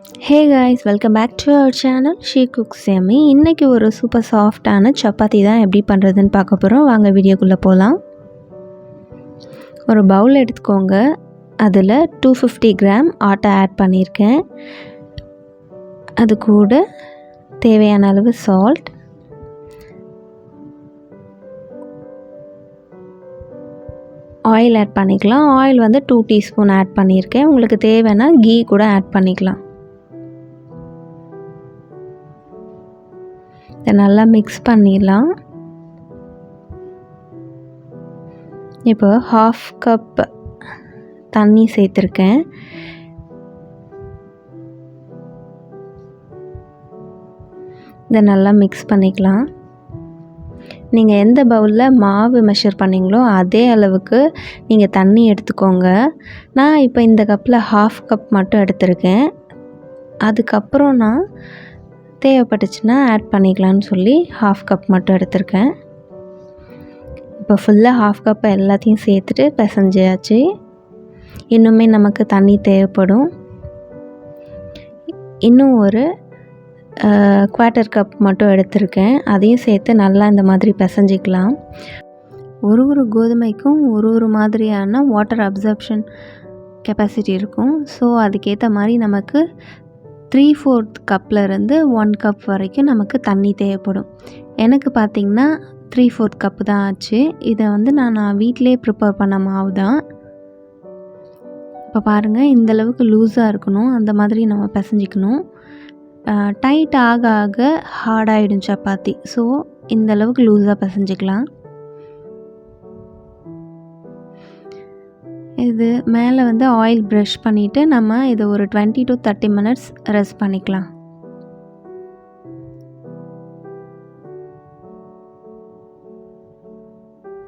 Hey guys, welcome back to our channel she cooks Emmy. இன்றைக்கி ஒரு super சாஃப்டான சப்பாத்தி தான் எப்படி பண்ணுறதுன்னு பார்க்க போகிறோம். வாங்க வீடியோக்குள்ளே போகலாம். ஒரு பவுல் எடுத்துக்கோங்க. அதில் 250 கிராம் ஆட்டை ஆட் பண்ணியிருக்கேன். அது கூட தேவையான அளவு சால்ட், ஆயில் ஆட் பண்ணிக்கலாம். ஆயில் வந்து 2 டீஸ்பூன் ஆட் பண்ணியிருக்கேன். உங்களுக்கு தேவைன்னா கீ கூட ஆட் பண்ணிக்கலாம். இதை நல்லா மிக்ஸ் பண்ணிடலாம். இப்போ 1/2 கப் தண்ணி சேர்த்துருக்கேன். இதை நல்லா மிக்ஸ் பண்ணிக்கலாம். நீங்கள் எந்த பவுலில் மாவு மெஷர் பண்ணிங்களோ அதே அளவுக்கு நீங்கள் தண்ணி எடுத்துக்கோங்க. நான் இப்போ இந்த கப்பில் 1/2 கப் மட்டும் எடுத்திருக்கேன். அதுக்கப்புறம் நான் தேவைப்பட்டுச்சுன்னா ஆட் பண்ணிக்கலான்னு சொல்லி 1/2 கப் மட்டும் எடுத்திருக்கேன். இப்போ ஃபுல்லாக 1/2 கப் எல்லாத்தையும் சேர்த்துட்டு பிசைஞ்சாச்சு. இன்னுமே நமக்கு தண்ணி தேவைப்படும். இன்னும் ஒரு 1/4 கப் மட்டும் எடுத்திருக்கேன். அதையும் சேர்த்து நல்லா இந்த மாதிரி பிசைஞ்சிக்கலாம். ஒரு கோதுமைக்கும் ஒரு மாதிரியான வாட்டர் அப்சர்ப்ஷன் கெப்பாசிட்டி இருக்கும். ஸோ அதுக்கேற்ற மாதிரி நமக்கு 3/4 கப்லேருந்து 1 கப் வரைக்கும் நமக்கு தண்ணி தேவைப்படும். எனக்கு பார்த்திங்கன்னா 3/4 கப்பு தான் ஆச்சு. இதை வந்து நான் வீட்டிலே ப்ரிப்பேர் பண்ண மாவு தான். இப்போ பாருங்கள், இந்தளவுக்கு லூஸாக இருக்கணும். அந்த மாதிரி நம்ம பிசைஞ்சிக்கணும். டைட் ஆக ஆக ஹார்டாகிடும் சப்பாத்தி. ஸோ இந்தளவுக்கு லூஸாக பிசைஞ்சிக்கலாம். இது மேலே வந்து ஆயில் ப்ரஷ் பண்ணிவிட்டு நம்ம இதை ஒரு 20 to 30 மினிட்ஸ் ரெஸ்ட் பண்ணிக்கலாம்.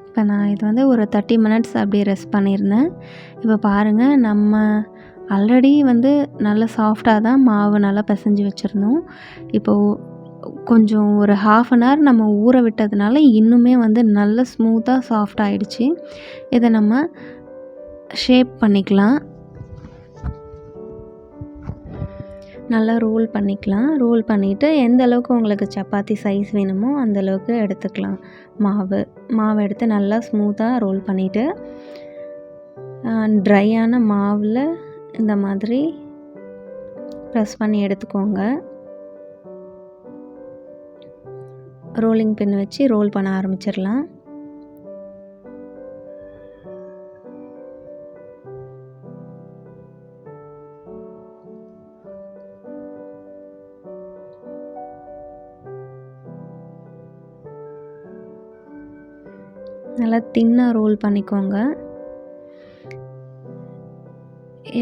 இப்போ நான் இது வந்து ஒரு 30 மினிட்ஸ் அப்படியே ரெஸ்ட் பண்ணியிருந்தேன். இப்போ பாருங்கள், நம்ம ஆல்ரெடி வந்து நல்லா சாஃப்டாக தான் மாவு நல்லா பிசைஞ்சு வச்சுருந்தோம். இப்போது கொஞ்சம் ஒரு 1/2 அன் ஹவர் நம்ம ஊற விட்டதுனால இன்னுமே வந்து நல்ல ஸ்மூத்தாக சாஃப்ட் ஆகிடுச்சு. இதை நம்ம ஷேப் பண்ணிக்கலாம். நல்லா ரோல் பண்ணிக்கலாம். ரோல் பண்ணிவிட்டு எந்த அளவுக்கு உங்களுக்கு சப்பாத்தி சைஸ் வேணுமோ அந்தளவுக்கு எடுத்துக்கலாம். மாவு எடுத்து நல்லா ஸ்மூத்தாக ரோல் பண்ணிவிட்டு ட்ரையான மாவில் இந்த மாதிரி ப்ரெஸ் பண்ணி எடுத்துக்கோங்க. ரோலிங் பின் வச்சு ரோல் பண்ண ஆரம்பிச்சிடலாம். நல்லா தின்னாக ரோல் பண்ணிக்கோங்க.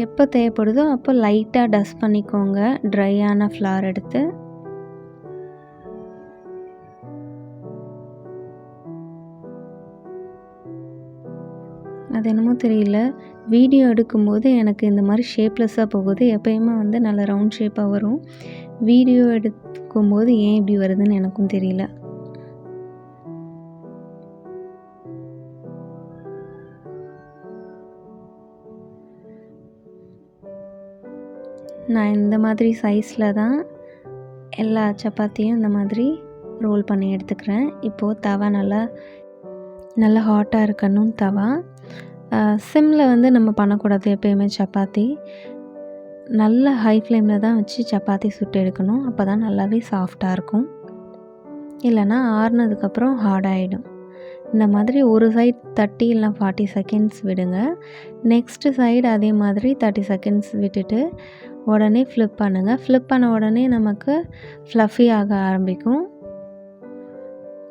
எப்போ தேவைப்படுதோ அப்போ லைட்டாக டஸ்ட் பண்ணிக்கோங்க. ட்ரையான ஃப்ளார் எடுத்து அது என்னமோ தெரியல, வீடியோ எடுக்கும்போது எனக்கு இந்த மாதிரி ஷேப்லெஸ்ஸாக போகுது. எப்போயுமே வந்து நல்ல ரவுண்ட் ஷேப்பாக வரும். வீடியோ எடுக்கும்போது ஏன் இப்படி வருதுன்னு எனக்கும் தெரியல. நான் இந்த மாதிரி சைஸில் தான் எல்லா சப்பாத்தியும் இந்த மாதிரி ரோல் பண்ணி எடுத்துக்கிறேன். இப்போது தவா நல்லா ஹாட்டாக இருக்கணும். தவா சிம்மில் வந்து நம்ம பண்ணக்கூடாது. எப்போயுமே சப்பாத்தி நல்ல ஹை ஃப்ளேமில் தான் வச்சு சப்பாத்தி சுட்டு எடுக்கணும். அப்போ தான் நல்லாவே சாஃப்டாக இருக்கும். இல்லைனா ஆறுனதுக்கப்புறம் ஹார்டாகிடும். இந்த மாதிரி ஒரு சைட் 30 இல்லை 40 செகண்ட்ஸ் விடுங்க. நெக்ஸ்ட்டு சைடு அதே மாதிரி 30 செகண்ட்ஸ் விட்டுட்டு உடனே ஃப்ளிப் பண்ணுங்கள். ஃப்ளிப் பண்ண உடனே நமக்கு ஃப்ளஃபி ஆக ஆரம்பிக்கும்.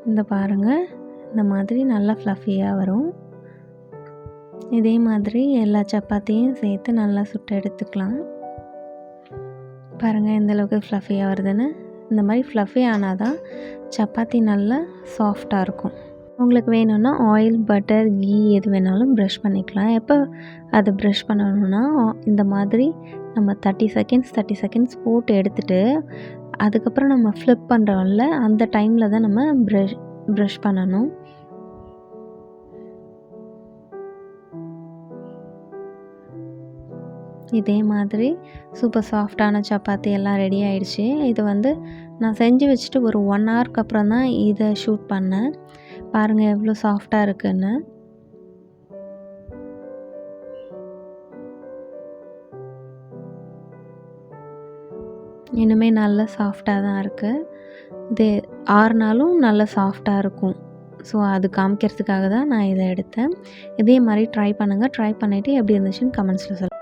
இந்த பாருங்கள், இந்த மாதிரி நல்லா ஃப்ளஃபியாக வரும். இதே மாதிரி எல்லா சப்பாத்தியும் சேர்த்து நல்லா சுட்டு எடுத்துக்கலாம். பாருங்கள் எந்தளவுக்கு ஃப்ளஃபியாக வருதுன்னு. இந்த மாதிரி ஃப்ளஃபி ஆனால் தான் சப்பாத்தி நல்லா சாஃப்டாக இருக்கும். உங்களுக்கு வேணும்னா ஆயில், பட்டர், கீ எது வேணாலும் ப்ரஷ் பண்ணிக்கலாம். எப்போ அதை ப்ரஷ் பண்ணணுன்னா இந்த மாதிரி நம்ம 30 செகண்ட்ஸ் போட்டு எடுத்துகிட்டு அதுக்கப்புறம் நம்ம ஃப்ளிப் பண்ணுறோம்ல, அந்த டைமில் தான் நம்ம ப்ரஷ் பண்ணணும். இதே மாதிரி சூப்பர் சாஃப்டான சப்பாத்தி எல்லாம் ரெடி ஆயிடுச்சு. இது வந்து நான் செஞ்சு வச்சுட்டு ஒரு 1 ஹவருக்கு அப்புறம் தான் இதை ஷூட் பண்ணேன். பாருங்கள் எவ்வளோ சாஃப்டாக இருக்குன்னு. இன்னுமே நல்லா சாஃப்டாக தான் இருக்குது. இது ஆறுனாலும் நல்லா சாஃப்டாக இருக்கும். ஸோ அது காமிக்கிறதுக்காக தான் நான் இதை எடுத்தேன். இதே மாதிரி ட்ரை பண்ணுங்கள். ட்ரை பண்ணிவிட்டு எப்படி இருந்துச்சுன்னு கமெண்ட்ஸில் சொல்லுங்கள்.